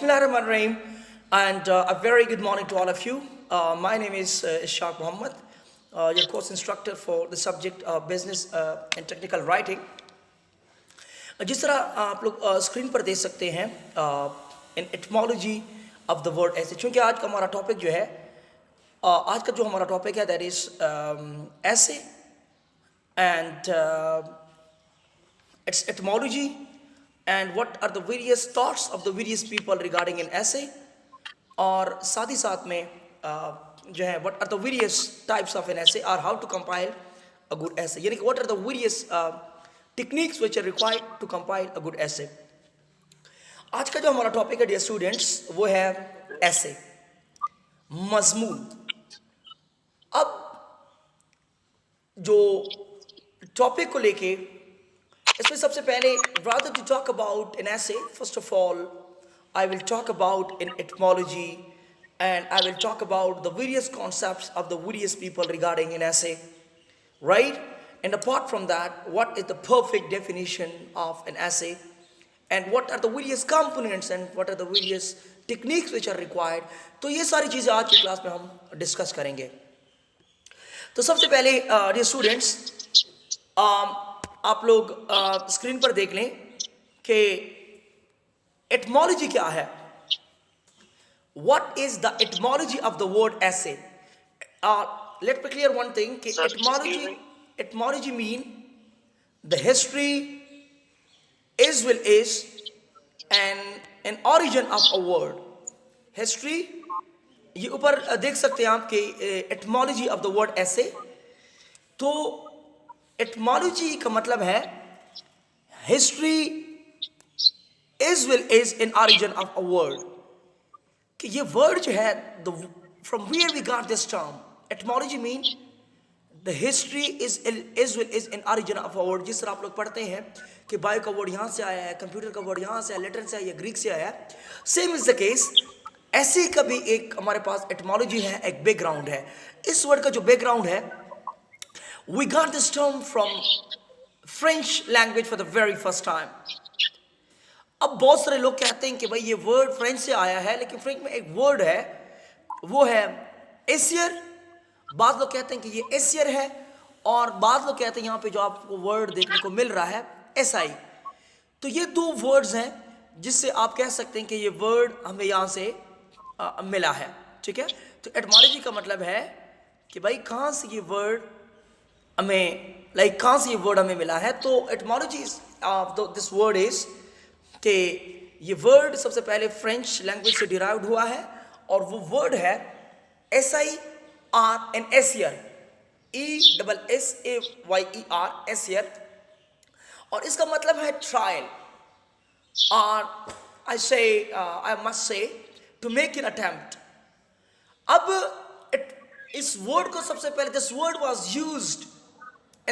Bismillahirrahmanirrahim, and a very good morning to all of you. My name is Ishaq Muhammad, your course instructor for the subject of business and technical writing. जिस तरह आप लोग screen पर देख सकते हैं इन etymology of the word ऐसे, चूँकि आज का हमारा टॉपिक जो है आज का जो हमारा टॉपिक है दैट इज ऐसे and its etymology and what are the various thoughts of the various people regarding an essay, और साथ ही साथ में जो है what are the various types of an essay or how to compile a good essay, यानी कि what are the various techniques which are required to compile a good essay. आज का जो हमारा टॉपिक है डियर स्टूडेंट्स वो है essay, मजमून. अब जो टॉपिक को लेके इसमें सबसे पहले rather to talk about an essay, first of all I will talk about an etymology and I will talk about the various concepts of the various people regarding an essay, right? And apart from that, what is the perfect definition of an essay and what are the various components and what are the various techniques which are required. तो ये सारी चीज़ें आज की class में हम discuss करेंगे. तो सबसे पहले डियर स्टूडेंट्स आप लोग स्क्रीन पर देख लें कि एटमोलॉजी क्या है. What is the etymology of the word essay. Let me clear one thing कि etymology mean the history is will is and an origin of a word. History, ये ऊपर देख सकते हैं आप कि एटमोलॉजी ऑफ द वर्ड ऐसे. तो एटमोलॉजी का मतलब है history is will is in origin of a word, कि ये वर्ड जो है from where we got this term. Etymology mean the history is will is in origin of a word. जिस तरह आप लोग पढ़ते हैं कि बायो का वर्ड यहाँ से आया है, कंप्यूटर का वर्ड यहाँ से आया, लेटर से आया, ग्रीक से आया, सेम इज द केस. ऐसे का भी एक हमारे पास एटमोलॉजी है, एक बैकग्राउंड है. इस वर्ड का जो बैकग्राउंड है, we got this term from French language for the very first time. अब बहुत सारे लोग कहते हैं कि भाई ये वर्ड फ्रेंच से आया है, लेकिन फ्रेंच में एक वर्ड है वो है एसियर. बाद लोग कहते हैं कि ये एसियर है और बाद लोग कहते हैं यहाँ पे जो आपको वर्ड देखने को मिल रहा है एसआई. तो ये दो वर्ड्स हैं जिससे आप कह सकते हैं कि ये वर्ड हमें यहाँ से मिला है. ठीक है. तो एटमोलॉजी का मतलब है कि भाई कहाँ से ये वर्ड हमें कहाँ से ये वर्ड हमें मिला है. तो etymology of this word is कि ये वर्ड सबसे पहले फ्रेंच लैंग्वेज से डिराइव्ड हुआ है और वो वर्ड है SIR एन एसियर, ESSAYER एसियर. और इसका मतलब है ट्रायल, और I must say to make an attempt. अब इस वर्ड को सबसे पहले this word was used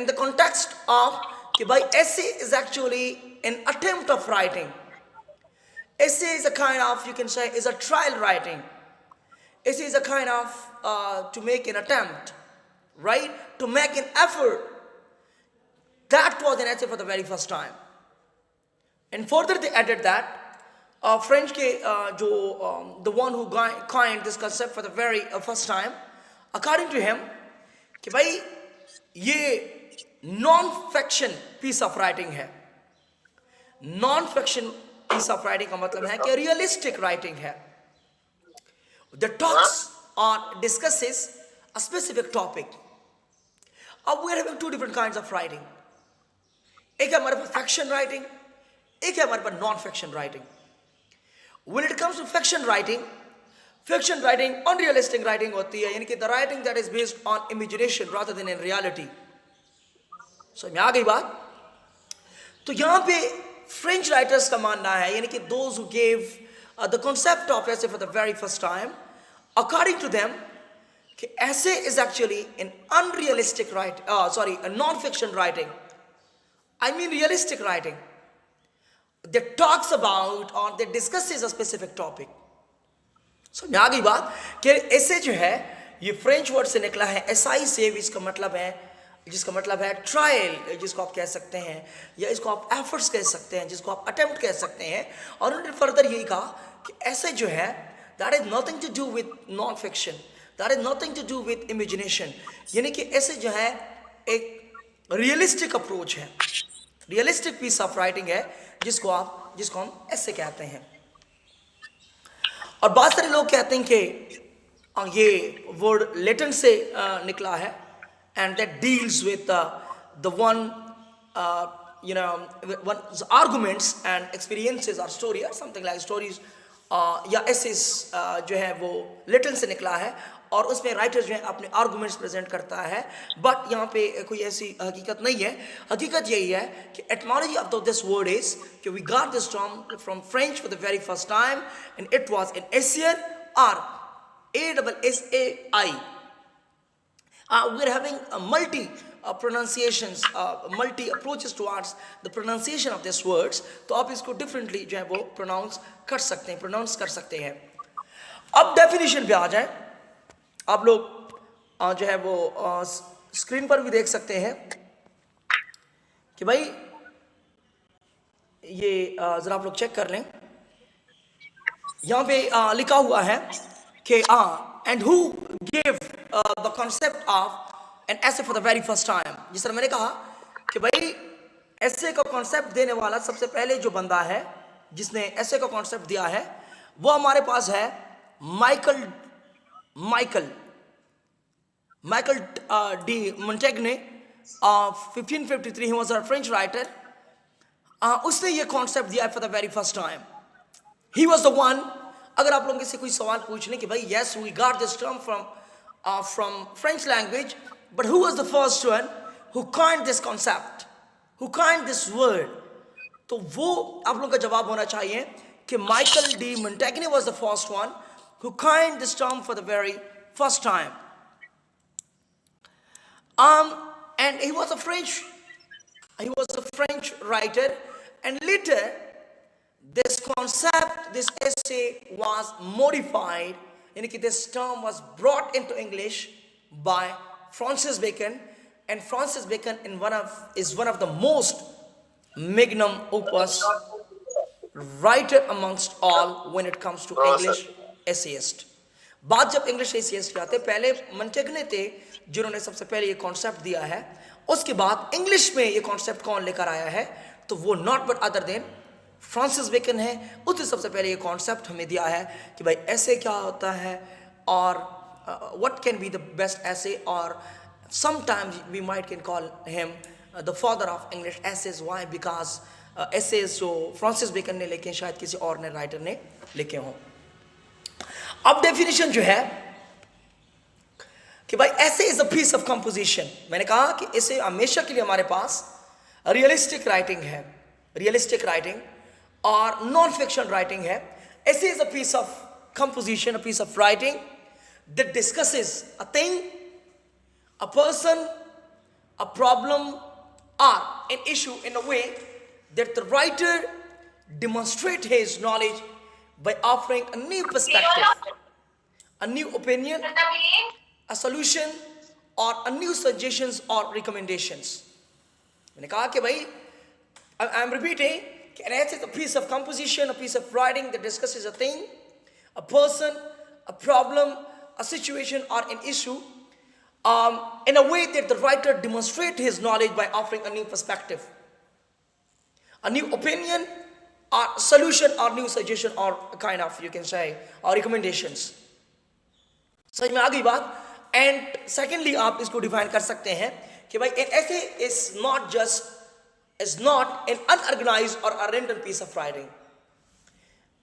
in the context of कि भाई essay is actually an attempt of writing. Essay is a kind of, you can say, is a trial writing. Essay is a kind of to make an attempt, right? To make an effort. That was an essay for the very first time. And further they added that French के जो the one who coined this concept for the very first time, according to him कि भाई ये non fiction piece of writing है. Non fiction piece of writing का मतलब है कि रियलिस्टिक राइटिंग है. द टॉक्स और डिस्कसेस अ स्पेसिफिक टॉपिक. अब we are having two different kinds of writing. एक है हमारे पास फिक्शन राइटिंग, एक है हमारे पास non fiction writing. When it comes to fiction writing unrealistic writing होती है, यानी कि the writing that is based on imagination rather then in reality. समझ में आ गई बात. तो यहां पे फ्रेंच राइटर्स का मानना है, यानी कि those who gave the concept of essay for the very first time, according to them कि essay is actually an unrealistic non fiction writing. I mean realistic writing that talks about or that discusses a specific topic. समझ में आ गई बात कि ऐसे जो है ये फ्रेंच वर्ड से निकला है एसआई से, जिसका मतलब है ट्रायल, जिसको आप कह सकते हैं, या इसको आप एफर्ट्स कह सकते हैं, जिसको आप अटेम्प्ट कह सकते हैं. और उन्होंने फर्दर यही कहा कि ऐसे जो है that is nothing to do with non fiction, that is nothing to do with imagination, यानी कि ऐसे जो है एक रियलिस्टिक अप्रोच है, रियलिस्टिक पीस ऑफ राइटिंग है जिसको हम ऐसे कहते हैं। और बहुत सारे लोग कहते हैं कि ये वर्ड लेटिन से निकला है, and that deals with the one one's arguments and experiences or story or something like stories, या essays जो है वो लेटिन से निकला है, और उसमें राइटर जो है अपने आर्गूमेंट्स प्रेजेंट करता है। बट यहाँ पे कोई ऐसी हकीकत नहीं है, हकीकत यही है कि etymology of this word is कि we got this term from French for the very first time and it was an Asian or ASSAI. We're having multi pronunciations, multi approaches towards the pronunciation of these words. तो आप इसको differently जो है वो pronounce कर सकते हैं। अब definition पे आ जाए, आप लोग जो है वो स्क्रीन पर भी देख सकते हैं कि भाई ये जरा आप लोग चेक कर लें, यहाँ पे लिखा हुआ है कि and who gave the concept of an essay for the very first time। जिस तरह मैंने कहा कि भाई essay का कॉन्सेप्ट देने वाला सबसे पहले जो बंदा है जिसने essay का कॉन्सेप्ट दिया है वो हमारे पास है Michael de मोंटेग्ने of 1553। he was a French writer। उसने ये कॉन्सेप्ट दिया for the very first time. He was the one. अगर आप लोगों से कोई सवाल पूछ लें कि भाई yes we got this term from French language, but who was the first one who coined this concept, who coined this word, तो वो आप लोगों का जवाब होना चाहिए कि Michael de Montaigne was the first one who coined this term for the very first time. And he was a French writer, and later this concept, this essay was modified, and this term was brought into English by Francis Bacon, and Francis Bacon is one of the most magnum opus writer amongst all when it comes to English essayist। बात जब English एसियस्ट की आते, पहले मोंटेग्ने थे जिन्होंने सबसे पहले ये कॉन्सेप्ट दिया है, उसके बाद इंग्लिश में ये कॉन्सेप्ट कौन लेकर आया है तो वो not but other than Francis Bacon है। उसने सबसे पहले ये कॉन्सेप्ट हमें दिया है कि भाई ऐसे क्या होता है और what can be the best essay, और sometimes we might can call him the father of English essays. Why? Because essays जो फ्रांसिस बेकन ने लिखे शायद किसी और ने राइटर ने लिखे हों। अब डेफिनेशन जो है कि भाई essay is a piece of composition. मैंने कहा कि ऐसे हमेशा के लिए हमारे पास रियलिस्टिक राइटिंग है, रियलिस्टिक राइटिंग और नॉन फिक्शन राइटिंग है। Essay is a piece of composition, a piece of writing that discusses a thing, a person, a problem or an issue in a way that the writer demonstrate his knowledge by offering a new perspective, a new opinion, a solution or a new suggestions or recommendations। मैंने कहा कि भाई I am repeating कि an essay is a piece of composition, a piece of writing that discusses a thing, a person, a problem, a situation or an issue in a way that the writer demonstrates his knowledge by offering a new perspective, a new opinion or solution or new suggestion or kind of you can say or recommendations। समझ में आ गई बात? And secondly आप इसको define कर सकते हैं कि भाई एन ऐसे इज नॉट एन अनऑर्गेनाइज्ड और a random piece of writing.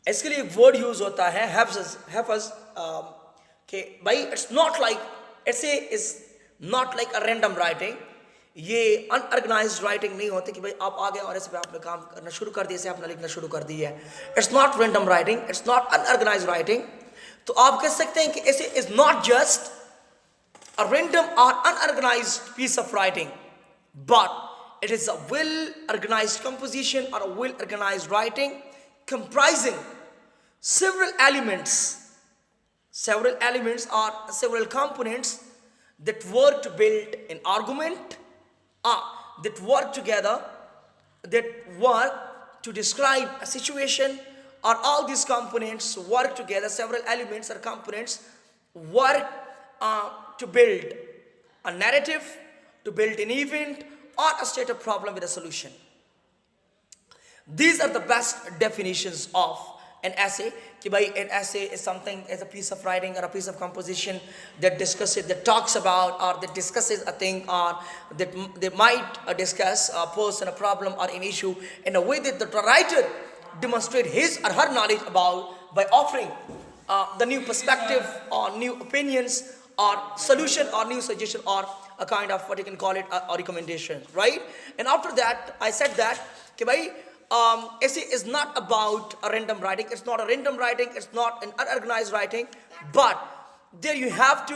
इसके लिए एक वर्ड यूज होता है हैफज कि भाई इट्स नॉट लाइक ऐसे is not like a random writing. ये अनऑर्गेनाइज्ड राइटिंग नहीं होती कि भाई आप आ गए और ऐसे पे आपने काम करना शुरू कर दिया, ऐसे आपने लिखना शुरू कर दिया है। It's not random writing, it's not unorganised writing. तो आप कह सकते हैं कि essay is not just a random or unorganized piece of writing, but it is a well organized composition or a well organized writing comprising several elements or several components that work to build an argument, that work together, that work to describe a situation or all these components work together, several elements or components work to build a narrative, to build an event, or a state of problem with a solution. These are the best definitions of an essay. कि भाई an essay is something as a piece of writing or a piece of composition that discusses, that talks about, or that discusses a thing, or that they might discuss a person, a problem, or an issue in a way that the writer demonstrate his or her knowledge about by offering the new perspective or new opinions or solution or new suggestion or a kind of what you can call it a recommendation, right? And after that I said that कि भाई essay is not about a random writing. It's not a random writing. It's not an unorganized writing. But there you have to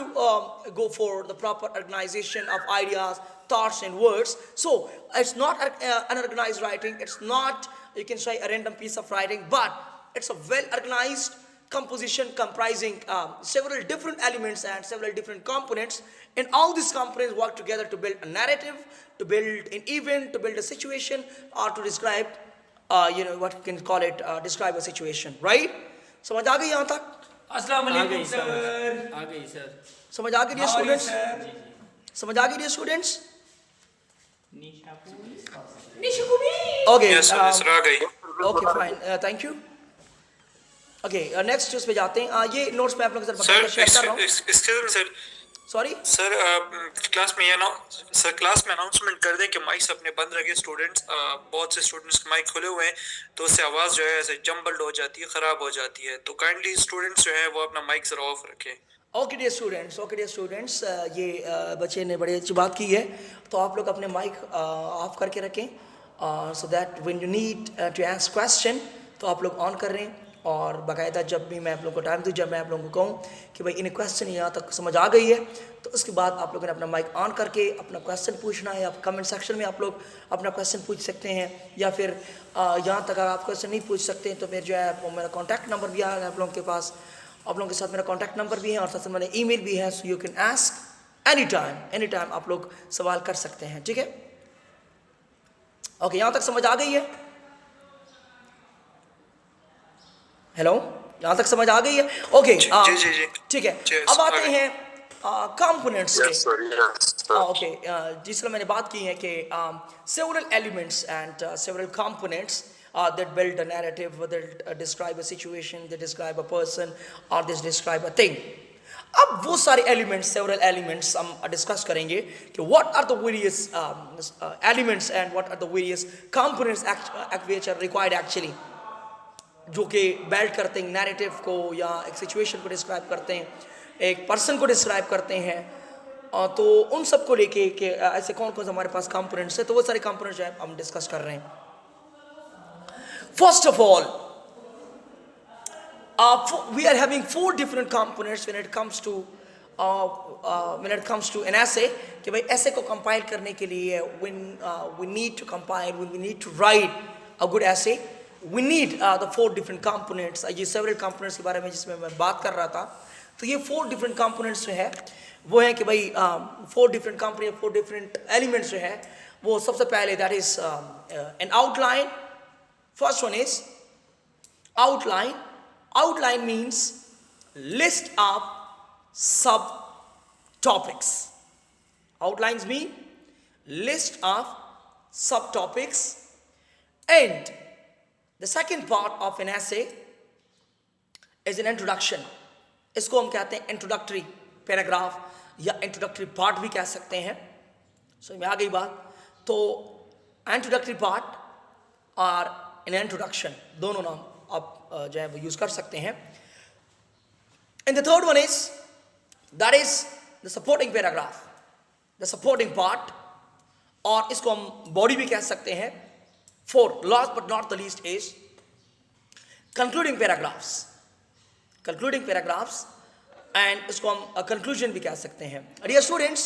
go for the proper organization of ideas, thoughts, and words. So it's not unorganized writing. It's not, you can say, a random piece of writing. But it's a well-organized composition comprising several different elements and several different components. And all these components work together to build a narrative, to build an event, to build a situation, or to describe what you can call it, describe a situation, right? समझ आ गई यहाँ तक? अस्सलाम वालेकुम sir. आ गई sir. समझ आ गई डियर स्टूडेंट्स? समझ आ गई dear students? Okay. Yes, sir, आ गई। Okay, fine. Thank you. Okay, next उस पे जाते हैं। ये नोट्स पे आप लोगों के साथ बताकर शेयर कर रहा हूँ। Excuse me, sir. Sorry? Sir class में अनाउंसमेंट कर दें कि माइक्स अपने बंद रखे। स्टूडेंट्स, बहुत से स्टूडेंट्स के माइक खुले हुए हैं तो उससे आवाज़ जो है ऐसे जम्बल्ड हो जाती है, ख़राब हो जाती है। तो काइंडली स्टूडेंट्स जो है वो अपना माइक ज़रा ऑफ रखें। ओके डियर स्टूडेंट्स, ये बच्चे ने बड़ी अच्छी बात की है, तो आप लोग अपने माइक ऑफ करके रखें so that when you need to ask question तो आप लोग ऑन कर रहे हैं। और बाकायदा जब भी मैं आप लोगों को टाइम दूँ, जब मैं आप लोगों को कहूँ कि भाई इन्हें क्वेश्चन यहाँ तक समझ आ गई है, तो उसके बाद आप लोगों ने अपना माइक ऑन करके अपना क्वेश्चन पूछना है। आप कमेंट सेक्शन में आप लोग अपना क्वेश्चन पूछ सकते हैं, या फिर यहाँ तक अगर आप क्वेश्चन नहीं पूछ सकते हैं तो फिर जो है वो मेरा कॉन्टैक्ट नंबर भी है आप लोगों के पास, आप लोगों के साथ मेरा कॉन्टैक्ट नंबर भी है और साथ में मेरा ईमेल भी है। So you can ask any time आप लोग सवाल कर सकते हैं, ठीक है? ओके, यहाँ तक समझ आ गई है? हेलो, यहाँ तक समझ आ गई है? ओके, जी ठीक है। अब आते हैं कंपोनेंट्स पे। ओके, जिस तरह मैंने बात की है कि several elements and several components that build a narrative, that describe a situation, that describe a person, or that describe a thing. अब वो सारे elements, several elements हम डिस्कस करेंगे कि what are the various elements and what are the various components which are required actually, जो कि build करते हैं नैरेटिव को, या एक सिचुएशन को डिस्क्राइब करते हैं, एक पर्सन को डिस्क्राइब करते हैं। तो उन सब को लेके कि ऐसे कौन कौन से हमारे पास कंपोनेंट्स है, तो वो सारे कंपोनेंट्स जो है हम डिस्कस कर रहे हैं। First of all we are having 4 different components when it comes to an essay। कि भाई essay को compile करने के लिए when we need to compile, when we need to write a good essay, we need the 4 different components। ये several components के बारे में जिसमें मैं बात कर रहा था, तो ये 4 different components जो है वो है कि भाई 4 different components, 4 different elements जो है वो सबसे पहले that is an outline। First one is outline। Outline means list of subtopics। Outlines mean list of subtopics। And the second part of an essay is an introduction। इसको हम कहते हैं introductory paragraph या introductory part भी कह सकते हैं। समझ में आ गई बात? तो introductory part और an introduction दोनों नाम आप जो है वो यूज कर सकते हैं। And the third one is that is the supporting paragraph, the supporting part, और इसको हम body भी कह सकते हैं। Fourth, last but not the least is concluding paragraphs। concluding paragraphs and इसको हम conclusion भी कह सकते हैं। Dear students,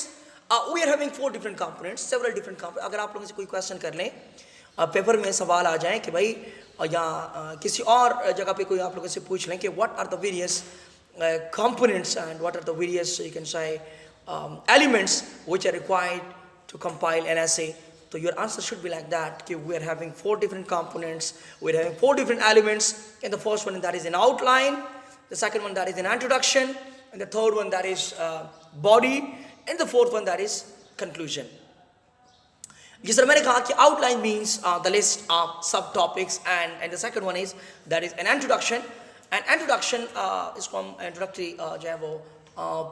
we are having 4 different components, several different components। अगर आप लोगों से कोई क्वेश्चन कर लें, पेपर में सवाल आ जाए कि भाई या किसी और जगह पे कोई आप लोगों से पूछ लें कि what are the various components and what are the various, you can say, elements which are required to compile an essay, So your answer should be like that. Okay, we are having 4 different components. We are having 4 different elements. And the first one that is an outline. The second one that is an introduction. And the third one that is body. And the fourth one that is conclusion. जिस तरह मैंने कहा कि outline means the list of subtopics, and the second one is that is an introduction. And introduction इसको हम introductory जो है वो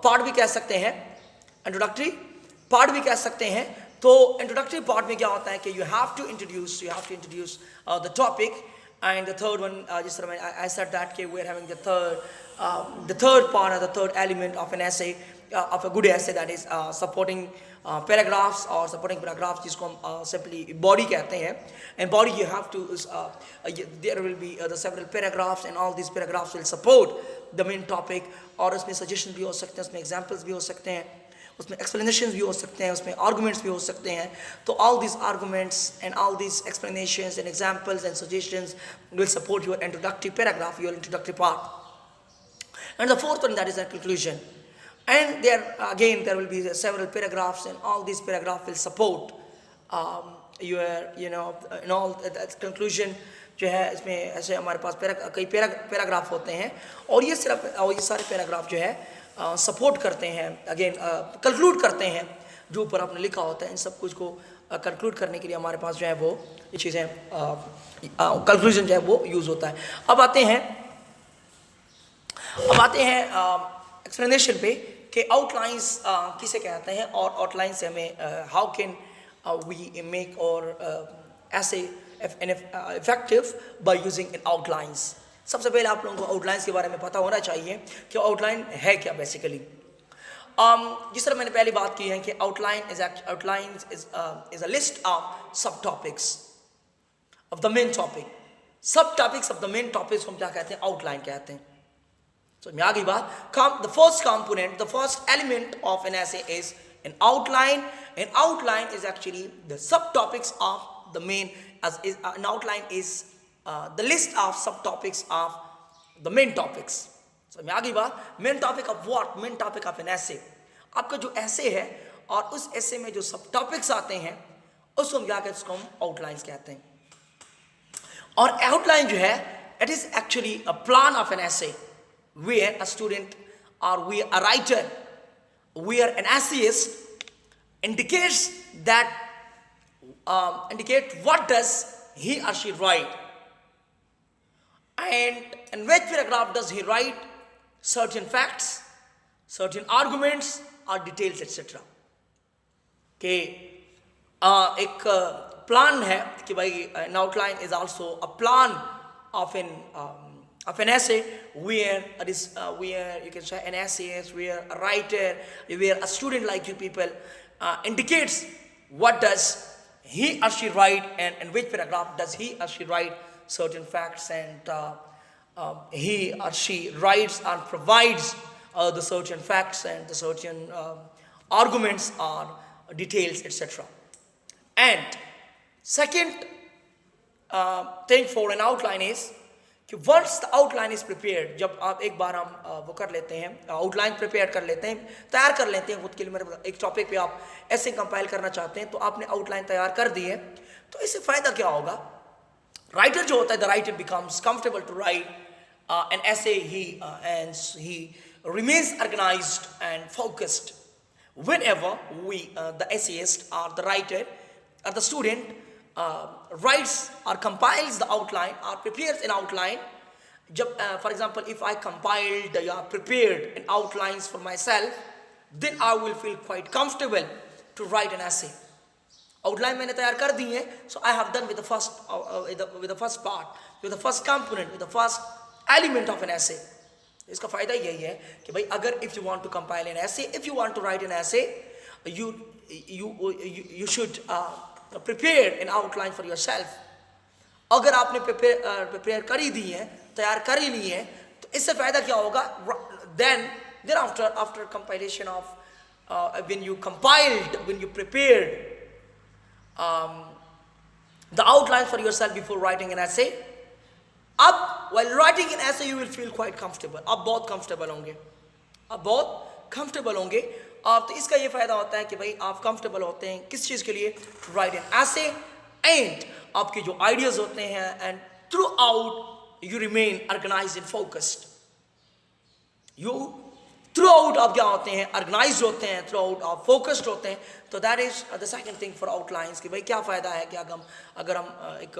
part भी कह सकते हैं, introductory part भी कह सकते हैं. तो introductory part में क्या होता है कि you have to introduce the topic. And the third one, जिस तरह I said that we are having the third part or the third element of an essay, of a good essay, that is supporting paragraphs or supporting paragraphs, जिसको हम simply body कहते हैं. And body you have to there will be the several paragraphs, and all these paragraphs will support the main topic. और उसमें suggestions भी हो सकते हैं, उसमें examples भी हो सकते हैं, उसमें explanations भी हो सकते हैं, उसमें arguments भी हो सकते हैं. तो all these arguments and all these explanations and examples and suggestions will support your introductory paragraph, your introductory part. And the fourth one, that is a conclusion. And there again there will be several paragraphs, and all these paragraphs will support your in all that conclusion जो है. इसमें ऐसे हमारे पास कई paragraph होते हैं, और ये सारे पैराग्राफ जो है सपोर्ट करते हैं, अगेन कंक्लूड करते हैं जो ऊपर आपने लिखा होता है. इन सब कुछ को कंक्लूड करने के लिए हमारे पास जो है वो ये चीज़ें कंक्लूजन जो है वो यूज़ होता है. अब आते हैं एक्सप्लेनेशन पे कि आउटलाइंस किसे कहते हैं, और आउटलाइन से हमें हाउ कैन वी मेक और ऐसे effective by using in outlines. सबसे पहले आप लोगों को आउटलाइंस के बारे में पता होना चाहिए कि आउटलाइन है क्या बेसिकली. जिस तरह मैंने पहले बात की है कि outline is a list of sub topics of the main topic. Sub topics of the main topics हम क्या कहते हैं, आउटलाइन कहते हैं. So में आ गई बात. The first component, the first element of an essay is an outline. An outline is actually the subtopics of the main. An outline is the list of subtopics of the main topics. So में आ गई बात. Main topic of what? Main topic of an essay. आपका जो essay है और उस essay में जो subtopics आते हैं उसको हम क्या कहते हैं, उसको हम outlines कहते हैं. और outline जो है, it is actually a plan of an essay, where a student or we a writer, where an essayist indicates that indicate what does he or she write, and in which paragraph does he write certain facts, certain arguments or details, etc. कि एक plan है कि भाई an outline is also a plan of an essay, where you can say an essayist, where a writer, where a student like you people indicates what does he or she write, and in which paragraph does he or she write certain facts, and he or she writes or provides the certain facts and the certain arguments or details, etc. And second thing for an outline is कि once the outline is prepared, जब आप एक बार हम वो कर लेते हैं, outline prepare कर लेते हैं, तैयार कर लेते हैं खुद के लिए. मेरे एक टॉपिक पे आप ऐसे कंपाइल करना चाहते हैं तो आपने आउटलाइन तैयार कर दी है, तो इससे फ़ायदा क्या होगा. राइटर जो होता है, the writer becomes comfortable to write an essay, he remains organized and focused whenever the essayist or the writer or the student writes or compiles the outline or prepares an outline. For example, if I compiled or prepared an outlines for myself, then I will feel quite comfortable to write an essay. Outline मैंने तैयार कर दी है, so I have done with the first part, with the first component, with the first element of an essay. इसका फायदा यही है कि भाई अगर if you want to compile an essay, if you want to write an essay, you should prepare an outline for yourself. अगर आपने prepare कर ही दी है, तैयार कर ही ली है, तो इससे फायदा क्या होगा? Then after compilation of when you prepared the outline for yourself before writing an essay, while writing an essay you will feel quite comfortable. आप बहुत comfortable होंगे, आप, तो इसका ये फ़ायदा होता है कि भाई आप कंफर्टेबल होते हैं किस चीज़ के लिए, to write an essay, and आपके जो आइडियाज़ होते हैं, and throughout you remain organised and focused. You throughout आप क्या होते हैं, ऑर्गेनाइज होते हैं, थ्रू आउट आप फोकस्ड होते हैं। तो that is the second thing for outlines कि भाई क्या फ़ायदा है कि अगर हम एक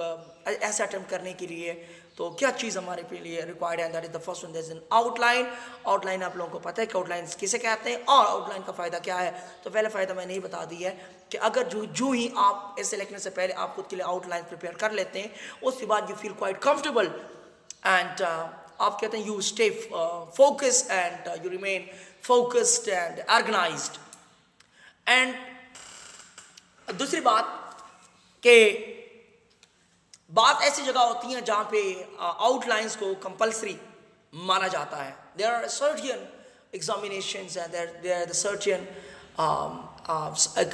ऐसा अटेम्प्ट करने के लिए तो क्या चीज़ हमारे पे लिए रिक्वायर्ड है। That is the first one, that is an outline. Outline आप लोगों को पता है कि आउटलाइन किसे कहते हैं और आउटलाइन का फ़ायदा क्या है। तो पहला फ़ायदा मैंने ही बता दिया है कि अगर जो ही आप ऐसे लिखने से पहले आप खुद के लिए आउटलाइन प्रिपेयर कर लेते हैं, उसके बाद you feel quite comfortable and आप कहते हैं you stay focused and you remain focused and organised. And दूसरी बात कि बात ऐसी जगह होती हैं जहाँ पे आउटलाइंस को कंपलसरी माना जाता है। There are certain examinations and there are the certain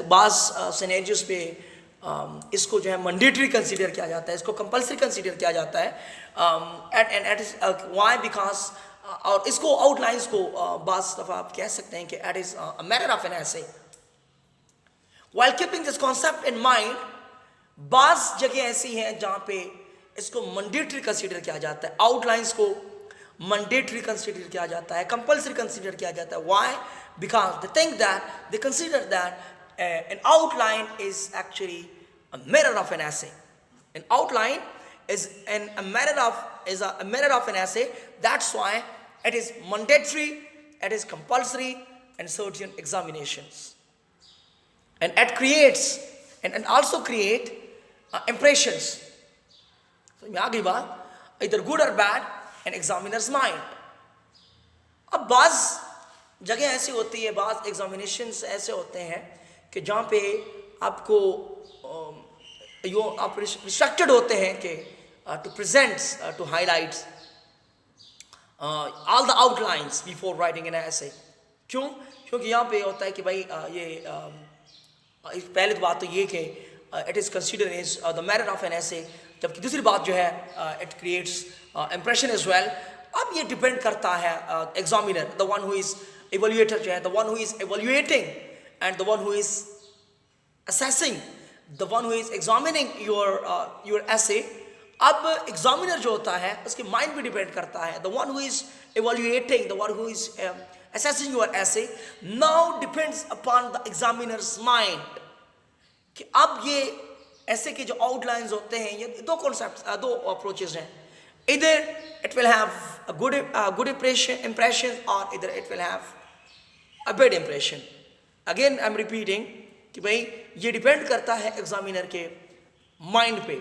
बाज़ सिनेरियोस पे इसको जो है मैंडेटरी कंसीडर किया जाता है, इसको कंपलसरी कंसीडर किया जाता है। एट इज वाई बिकॉज, और इसको आउटलाइंस को बाज़ दफ़ा आप कह सकते हैं कि it is a matter of an essay. While keeping this concept in mind, बाज़ जगह ऐसी हैं जहाँ पे इसको मैंडेटरी कंसीडर किया जाता है, आउटलाइंस को मैंडेटरी कंसीडर किया जाता है, कंपलसरी कंसीडर किया जाता है। Why? Because they think that, they consider that an outline is actually a mirror of an essay. An outline is a mirror of an essay. That's why it is mandatory, it is compulsory, and certain examinations. And it creates and also create impressions. So यहाँ की बात either good or bad an examiner's mind. अब बाज़ जगह ऐसी होती है, बाज़ एग्जामिनेशंस ऐसे होते हैं कि जहाँ पे आपको आप रिस्ट्रक्टेड होते हैं कि to present, to highlights all the outlines before writing an essay. क्यों? क्योंकि यहाँ पे होता है कि भाई पहले तो बात तो ये कि it is considered as the merit of an essay, जबकि दूसरी बात जो है it creates impression as well. अब ये डिपेंड करता है examiner, the one who is evaluator जो है, the one who is evaluating and the one who is assessing, the one who is examining your essay. अब examiner जो होता है उसके mind पे depend करता है, the one who is evaluating, the one who is assessing your essay now depends upon the examiner's mind कि अब ये essay के जो outlines होते हैं, ये दो concepts, दो approaches हैं, either it will have a good impression or either it will have a bad impression. Again I am repeating कि भाई ये डिपेंड करता है एग्जामिनर के माइंड पे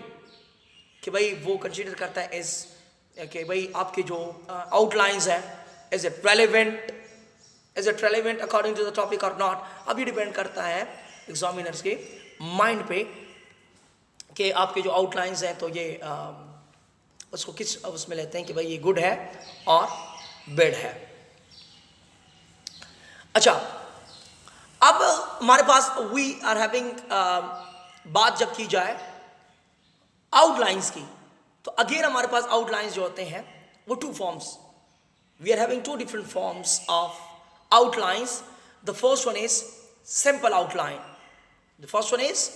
कि भाई वो कंसीडर करता है एज कि भाई आपके जो आउटलाइंस हैं is it relevant according to the topic और नॉट। अब ये डिपेंड करता है एग्जामिनर्स के माइंड पे कि आपके जो आउटलाइंस हैं तो ये उसको किस उसमें लेते हैं कि भाई ये गुड है और बैड है। अच्छा, अब हमारे पास वी आर हैविंग बात जब की जाए आउटलाइंस की, तो अगेन हमारे पास आउटलाइंस जो होते हैं वो two forms, we are having two different forms of outlines. The first one is simple outline, the first one is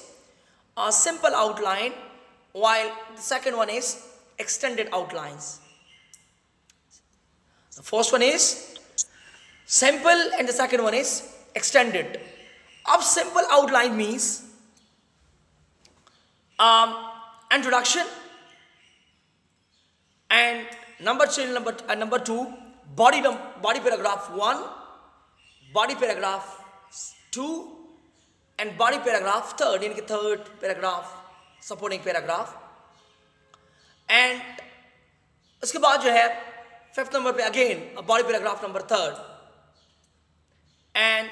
simple outline while the second one is extended outlines. The first one is simple and the second one is extended. Ab simple outline means introduction and number two body paragraph 1, body paragraph 2 and body paragraph 3, यानी कि third paragraph supporting paragraph, and उसके बाद जो है fifth number पे again body paragraph number 3, and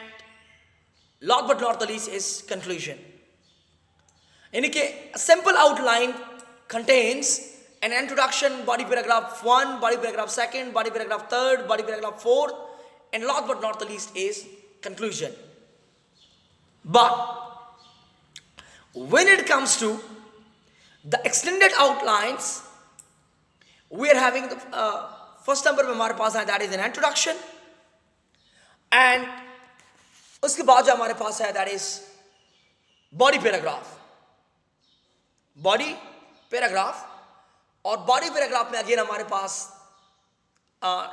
last but not the least is conclusion. यानी कि simple outline contains an introduction, body paragraph 1, body paragraph 2, body paragraph 3, body paragraph 4, and last but not the least is conclusion. But when it comes to the extended outlines, we are having the first number में हमारे पास है that is an introduction, and उसके बाद जो हमारे पास है that is body paragraph. Body paragraph, और body paragraph में अगेन हमारे पास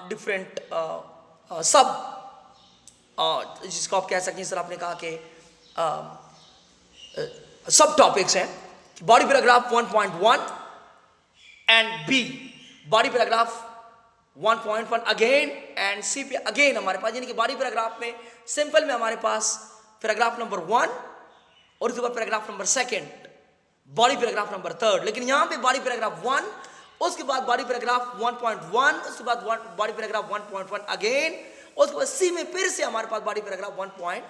डिफरेंट सब, जिसको आप कह सकते हैं, सर आपने कहा कि सब टॉपिक्स हैं। Body paragraph 1.1 and B body paragraph 1.1 again, and C पे अगेन हमारे पास, यानी कि बॉडी पैराग्राफ में सिंपल में हमारे पास पैराग्राफ नंबर 1 और उसके बाद paragraph number 2, body paragraph number 3। लेकिन यहाँ पे बॉडी पैराग्राफ 1, उसके बाद बॉडी पैराग्राफ 1.1, उसके बाद बॉडी पैराग्राफ 1.1 अगेन, उसके बाद सी में फिर से हमारे पास बॉडी पैराग्राफ 1.1।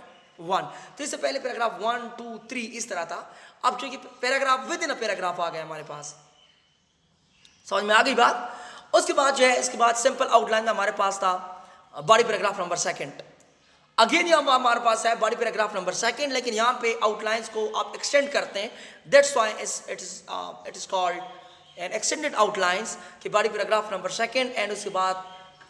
तो इससे पहले पैराग्राफ 1, 2, 3 इस तरह था। अब जो कि paragraph within a paragraph आ गया हमारे पास, समझ में आ गई बात। उसके बाद जो है, इसके बाद सिंपल आउटलाइन हमारे पास था बॉडी पैराग्राफ नंबर 2। अगेन यहाँ हमारे पास है बॉडी पैराग्राफ नंबर 2, लेकिन यहाँ पे आउटलाइंस को आप एक्सटेंड करते हैं, that's why it is called an extended outlines कि बॉडी पैराग्राफ नंबर 2, एंड उसके बाद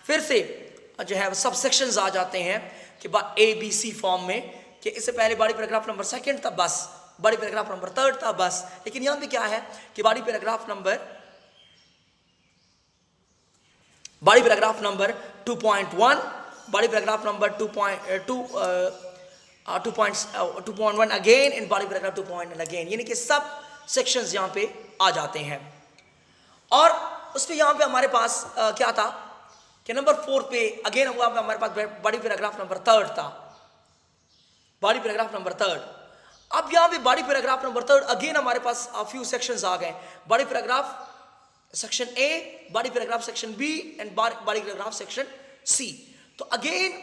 फिर से जो है सब सेक्शंस आ जाते हैं कि ABC फॉर्म में, कि इससे पहले बॉडी पैराग्राफ नंबर 2 था बस, बॉडी पैराग्राफ नंबर 3 था बस। लेकिन यहाँ पे क्या है कि body paragraph number 2.1, body paragraph number 2.1 again, and body paragraph 2.1 again, यानी कि सब सेक्शंस यहाँ पे आ जाते हैं। और उसमें यहाँ पे हमारे पास क्या था कि नंबर 4 पे अगेन हुआ हमारे पास बॉडी पैराग्राफ नंबर 3 था, बॉडी पैराग्राफ नंबर 3। अब यहाँ पे बॉडी पैराग्राफ नंबर 3 अगेन हमारे पास फ्यू सेक्शंस आ गए, body paragraph section A, body paragraph section B, and body paragraph section C. तो अगेन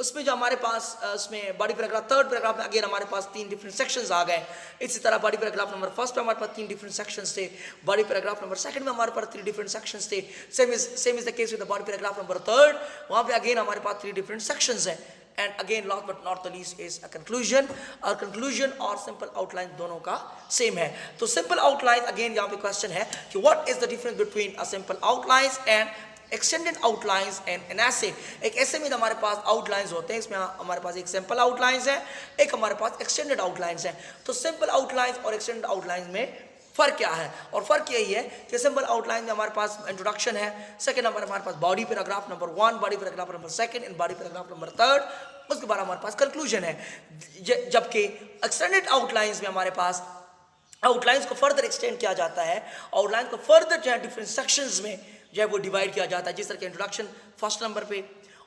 उसमें जो हमारे पास उसमें बॉडी पैराग्राफ 3 पैराग्राफ में अगेन हमारे पास 3 डिफरेंट सेक्शंस आ गए। इसी तरह बॉडी पैराग्राफ नंबर 1 में हमारे पास 3 डिफरेंट सेक्शंस थे, बॉडी पैराग्राफ नंबर 2 में हमारे पास 3 डिफरेंट सेक्शंस थे। Same is the case with the body paragraph number 3, वहाँ पे अगेन हमारे पास 3 डिफरेंट सेक्शंस हैं। And again last but not the least is a conclusion, और कंक्लूजन और सिंपल आउटलाइन दोनों का सेम है। तो सिंपल आउटलाइन अगेन यहाँ पे क्वेश्चन है कि what is the difference between a simple outlines and extended outlines and an essay. एक ऐसे में हमारे पास आउटलाइंस होते हैं, इसमें हमारे पास एक सिंपल आउटलाइंस है, एक हमारे पास एक्सटेंडेड आउटलाइंस है। तो सिंपल आउटलाइंस और एक्सटेंडेड आउटलाइंस में फ़र्क क्या है, और फ़र्क यही है कि सिंपल आउटलाइन में हमारे पास इंट्रोडक्शन है, सेकंड नंबर हमारे पास body paragraph number 1, body paragraph number 2 and body paragraph number 3, उसके बाद हमारे पास कंक्लूजन है। जबकि एक्सटेंडेड आउटलाइंस में हमारे पास आउटलाइंस को फर्दर एक्सटेंड किया जाता है, आउटलाइन को फर्दर जो है डिफरेंट सेक्शंस में जो है वो डिवाइड किया जाता है, जिस तरह के इंट्रोडक्शन फर्स्ट नंबर पे,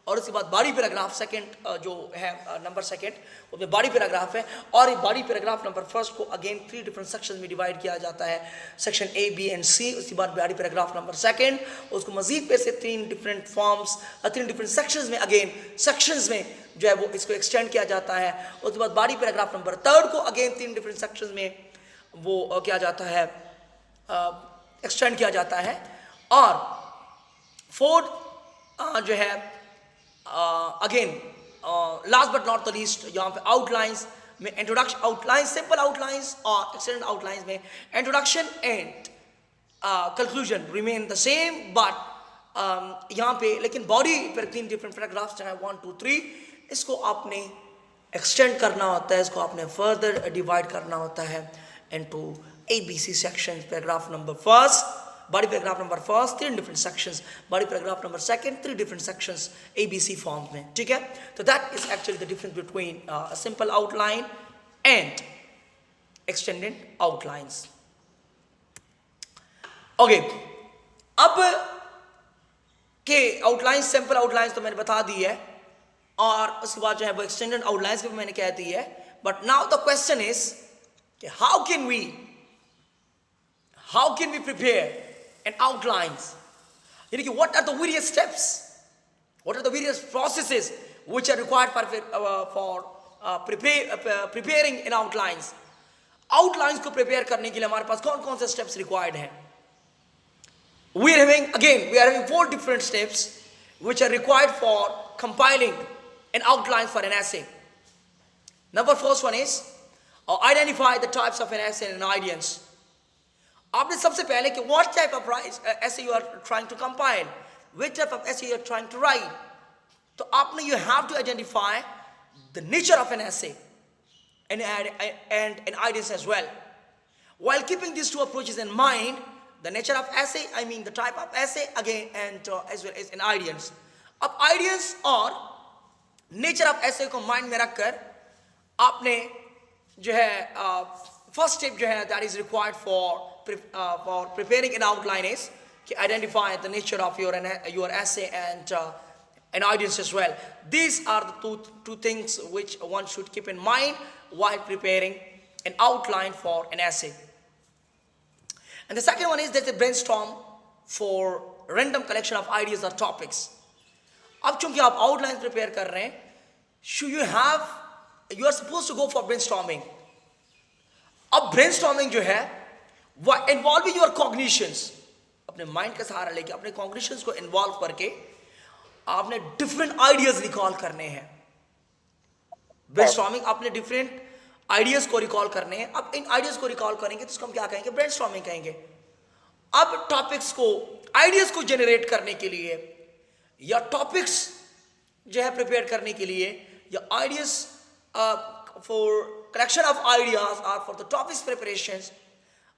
और उसके बाद बॉडी पैराग्राफ सेकंड जो है नंबर 2 उसमें बॉडी पैराग्राफ है, और बॉडी पैराग्राफ नंबर 1 को अगेन 3 डिफरेंट सेक्शंस में डिवाइड किया जाता है, section A, B and C। उसके बाद बॉडी पैराग्राफ नंबर 2 उसको मजीद पे से 3 डिफरेंट फॉर्म्स 3 डिफरेंट सेक्शंस में अगेन सेक्शंस में जो है वो इसको एक्सटेंड किया जाता है। उसके बाद बॉडी पैराग्राफ नंबर 3 को अगेन 3 डिफरेंट सेक्शंस में वो किया जाता है, एक्सटेंड किया जाता है। और फोर्थ जो है again last but not the least यहाँ पे आउटलाइंस में इंट्रोडक्शन, आउटलाइंस सिंपल आउटलाइंस और एक्सटेंडेड आउटलाइंस में introduction and conclusion remain the same, but यहाँ पे लेकिन बॉडी पर 3 डिफरेंट पैराग्राफ्स जो है 1, 2, 3 इसको आपने एक्सटेंड करना होता है, इसको आपने फर्दर डिवाइड करना होता है into ABC sections. Paragraph number 1, body paragraph number 1 3 different sections, body paragraph number 2 3 different sections ABC form में, ठीक है। तो that is actually the difference between a simple outline and extended outlines. Okay, अब के outlines simple outlines तो मैंने बता दी है, और उसके बाद जो है वो एक्सटेंडेड आउटलाइंस भी मैंने कह दी है। But now the question is कि how can we prepare an outlines, यानी कि what are the various steps, what are the various processes which are required for preparing an outlines। outlines को prepare करने के लिए हमारे पास कौन कौन से steps required हैं। we are having 4 different steps which are required for compiling an outline for an essay। Number first one is identify the types of an essay and an audience। आपने सबसे पहले कि what type of essay you are trying to compile, which type of essay you are trying to write, तो आपने you have to identify the nature of an essay and an ideas as well. While keeping these two approaches in mind, the nature of essay, I mean the type of essay again, and as well as an ideas. अब ideas और nature of essay को mind में रखकर आपने जो है first step जो है that is required for preparing an outline is to identify the nature of your essay and ideas as well. These are the two things which one should keep in mind while preparing an outline for an essay. And the second one is that the brainstorm for random collection of ideas or topics. अब चूंकि आप outline prepare कर रहे हैं, you are supposed to go for brainstorming. अब brainstorming जो है वह involving your cognitions, अपने mind का सहारा लेके अपने cognitions को involve करके आपने different ideas recall करने हैं. brainstorming आपने different ideas को recall करने हैं. अब इन ideas को recall करेंगे तो उसको हम क्या कहेंगे? brainstorming कहेंगे. अब topics को ideas को generate करने के लिए या topics जो है prepare करने के लिए या ideas for collection of ideas or for the topics preparations,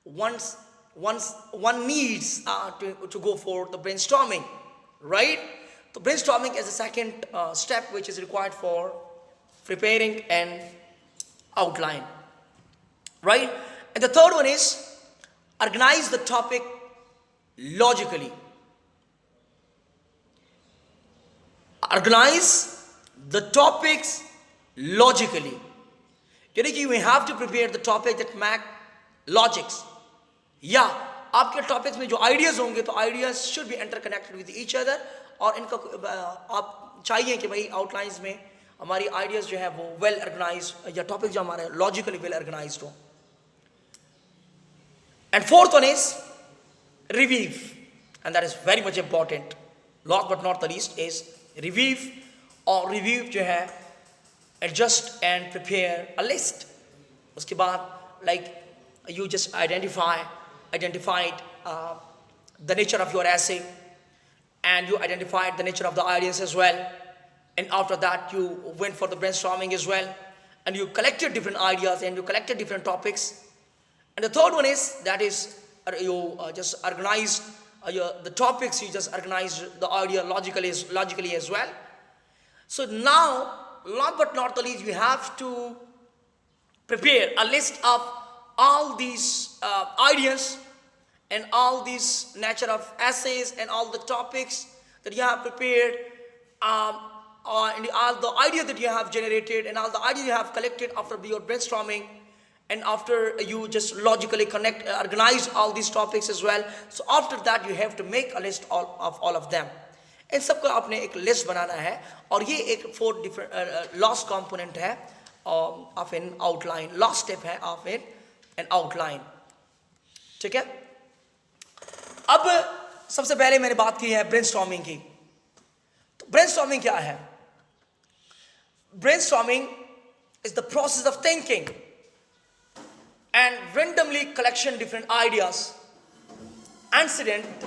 one needs to go for the brainstorming, right? So brainstorming is the second step which is required for preparing an outline, right? And the third one is organize the topic logically. Organize the topics logically. यानी कि we have to prepare the topic that make logics. या आपके topics में जो ideas होंगे तो ideas should be interconnected with each other, और इनका आप चाहिए कि भाई outlines में हमारी ideas जो है वो well organized या topic जो हमारे logically well organized हो. And fourth one is review, and that is very much important. Last but not the least is review, और review जो है adjust and prepare a list. उसके बाद like you just identified the nature of your essay, and you identified the nature of the ideas as well, and after that you went for the brainstorming as well, and you collected different ideas and you collected different topics. And the third one is that is you just organized the topics, you just organized the idea logically as well. So now, last but not the least, you have to prepare a list of all these ideas and all these nature of essays and all the topics that you have prepared, and all the ideas that you have generated and all the ideas you have collected after your brainstorming, and after you just logically organize all these topics as well. So after that you have to make a list of all of them. इन सबको आपने एक list बनाना है, और ये एक 4 different last component है of an outline, last step है of an outline. ठीक है? अब सबसे पहले मैंने बात की है brainstorming की. तो brainstorming क्या है? Brainstorming is the process of thinking and randomly collection different ideas, incident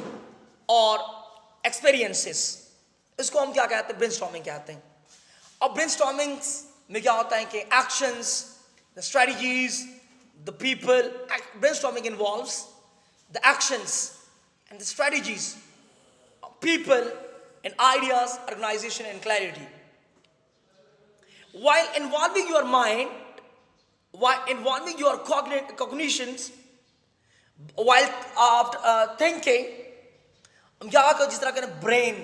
or experiences. इसको हम क्या कहते हैं? brainstorming कहते हैं. अब brainstorming में क्या होता है कि actions, the strategies, the people. Brainstorming involves the actions and the strategies of people and ideas, organization and clarity. While involving your mind, while involving your cognitions, while thinking, हम क्या कर जिस तरह के ब्रेन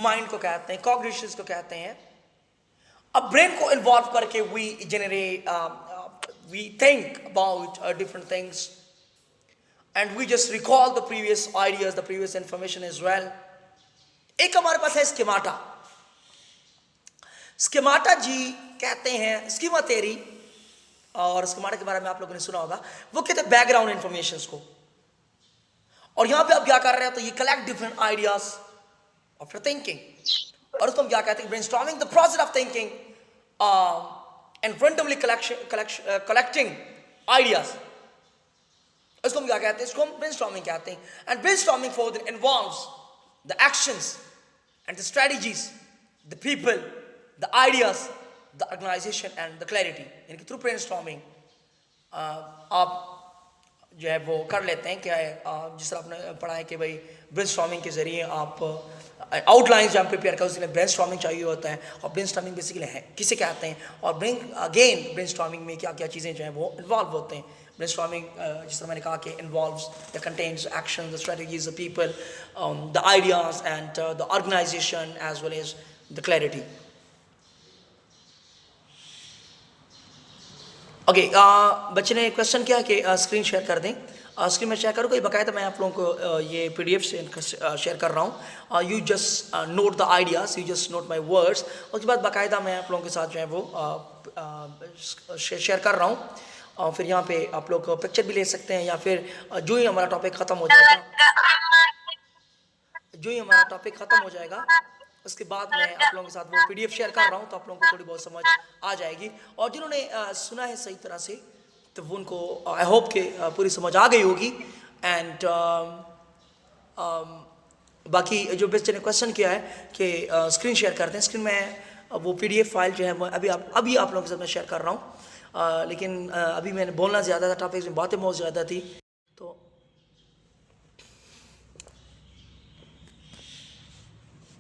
माइंड को कहते हैं, cognitions को कहते हैं. अब ब्रेन को इन्वॉल्व करके we think about different things, and we just recall the previous ideas, the previous information as well. एक हमारे पास है स्कीमाटा. स्कीमाटा जी कहते हैं स्कीमा थ्योरी, और स्कीमाटा के बारे में आप लोगों ने सुना होगा. वो कहते हैं बैकग्राउंड इंफॉर्मेशंस को. और यहाँ पे आप क्या कर रहे हैं? तो ये collect different ideas after thinking, और उसको हम क्या कहते हैं? Brainstorming, the process of thinking and randomly collecting ideas. इसको हम क्या कहते हैं? इसको हम ब्रेनस्टॉर्मिंग कहते हैं. And brainstorming further involves the actions and the strategies, the people, the ideas the organization and the clarity, यानी कि through brainstorming आप जो है वो कर लेते हैं क्या है, जिस तरह आपने पढ़ा है कि भाई ब्रेनस्टॉर्मिंग के ज़रिए आप आउटलाइंस जब प्रिपेयर कर उसके लिए ब्रेनस्टॉर्मिंग चाहिए होता है, और ब्रेनस्टॉर्मिंग बेसिकली है किसे कहते हैं, और ब्रेनस्टॉर्मिंग में क्या क्या चीज़ें जो हैं वो इन्वॉल्व होते हैं। ब्रेनस्टॉर्मिंग जिस तरह मैंने कहा कि involves the contents action the strategies the people the ideas and the organisation as well as the clarity. Okay, बच्चे ने क्वेश्चन किया कि स्क्रीन शेयर कर दें। स्क्रीन में शेयर करो, कोई बाकायदा मैं आप लोगों को ये PDF से शेयर कर रहा हूँ। You just note the ideas, you just note my words. उसके बाद बाकायदा मैं आप लोगों के साथ जो है वो शेयर कर रहा हूँ, और फिर यहाँ पे आप लोग पिक्चर भी ले सकते हैं, या फिर जो ही हमारा टॉपिक ख़त्म हो जाएगा उसके बाद मैं आप लोगों के साथ वो PDF शेयर कर रहा हूँ, तो आप लोगों को थोड़ी बहुत समझ आ जाएगी। और जिन्होंने सुना है सही तरह से तो वो उनको आई होप के पूरी समझ आ गई होगी। एंड बाकी जो बच्चे ने क्वेश्चन किया है कि स्क्रीन शेयर करते हैं, स्क्रीन में वो PDF फाइल जो है मैं अभी आप लोगों के साथ मैं शेयर कर रहा हूँ। लेकिन अभी मैंने बोलना ज़्यादा था, टॉपिक्स में बातें बहुत ज़्यादा थी,